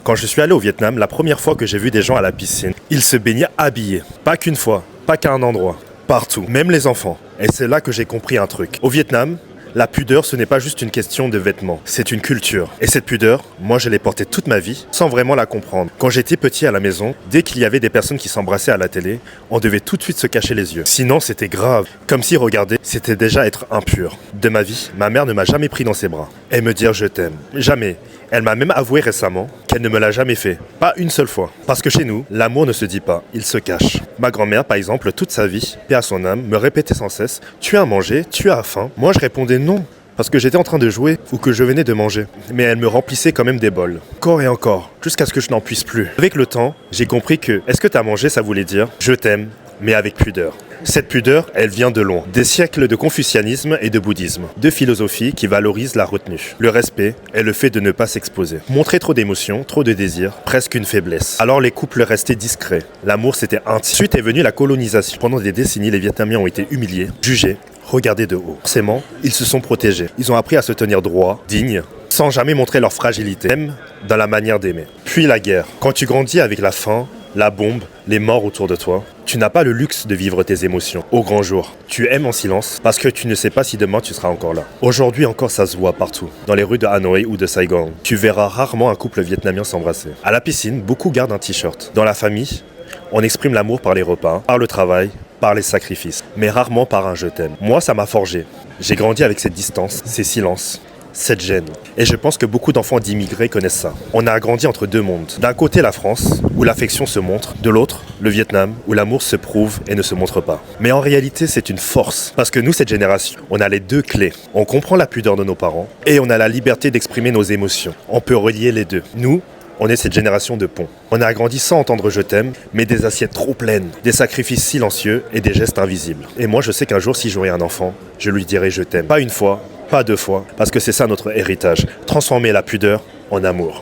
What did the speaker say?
Quand je suis allé au Vietnam, la première fois que j'ai vu des gens à la piscine, ils se baignaient habillés. Pas qu'une fois, pas qu'à un endroit. Partout, même les enfants. Et c'est là que j'ai compris un truc. Au Vietnam, la pudeur, ce n'est pas juste une question de vêtements, c'est une culture. Et cette pudeur, moi je l'ai portée toute ma vie, sans vraiment la comprendre. Quand j'étais petit à la maison, dès qu'il y avait des personnes qui s'embrassaient à la télé, on devait tout de suite se cacher les yeux. Sinon, c'était grave. Comme si regarder, c'était déjà être impur. De ma vie, ma mère ne m'a jamais pris dans ses bras et me dire je t'aime. Jamais. Elle m'a même avoué récemment qu'elle ne me l'a jamais fait. Pas une seule fois. Parce que chez nous, l'amour ne se dit pas, il se cache. Ma grand-mère, par exemple, toute sa vie, paix à son âme, me répétait sans cesse « Tu as mangé, tu as faim ?» Moi, je répondais non, parce que j'étais en train de jouer ou que je venais de manger. Mais elle me remplissait quand même des bols. Encore et encore, jusqu'à ce que je n'en puisse plus. Avec le temps, j'ai compris que « Est-ce que tu as mangé ?» ça voulait dire « Je t'aime », mais avec pudeur. Cette pudeur, elle vient de loin. Des siècles de confucianisme et de bouddhisme. Deux philosophies qui valorisent la retenue. Le respect et le fait de ne pas s'exposer. Montrer trop d'émotions, trop de désirs, presque une faiblesse. Alors les couples restaient discrets. L'amour c'était intime. Ensuite est venue la colonisation. Pendant des décennies, les Vietnamiens ont été humiliés, jugés, regardés de haut. Forcément, ils se sont protégés. Ils ont appris à se tenir droit, dignes, sans jamais montrer leur fragilité, même dans la manière d'aimer. Puis la guerre. Quand tu grandis avec la faim, la bombe, les morts autour de toi, tu n'as pas le luxe de vivre tes émotions au grand jour. Tu aimes en silence parce que tu ne sais pas si demain tu seras encore là. Aujourd'hui encore ça se voit partout. Dans les rues de Hanoï ou de Saigon, tu verras rarement un couple vietnamien s'embrasser. À la piscine, beaucoup gardent un t-shirt. Dans la famille, on exprime l'amour par les repas, par le travail, par les sacrifices, mais rarement par un je t'aime. Moi ça m'a forgé. J'ai grandi avec cette distance, ces silences, cette gêne. Et je pense que beaucoup d'enfants d'immigrés connaissent ça. On a grandi entre deux mondes. D'un côté la France, où l'affection se montre. De l'autre, le Vietnam, où l'amour se prouve et ne se montre pas. Mais en réalité, c'est une force. Parce que nous, cette génération, on a les deux clés. On comprend la pudeur de nos parents et on a la liberté d'exprimer nos émotions. On peut relier les deux. Nous, on est cette génération de ponts. On a grandi sans entendre je t'aime, mais des assiettes trop pleines, des sacrifices silencieux et des gestes invisibles. Et moi, je sais qu'un jour, si j'aurai un enfant, je lui dirai je t'aime. Pas une fois, pas deux fois, parce que c'est ça notre héritage. Transformer la pudeur en amour.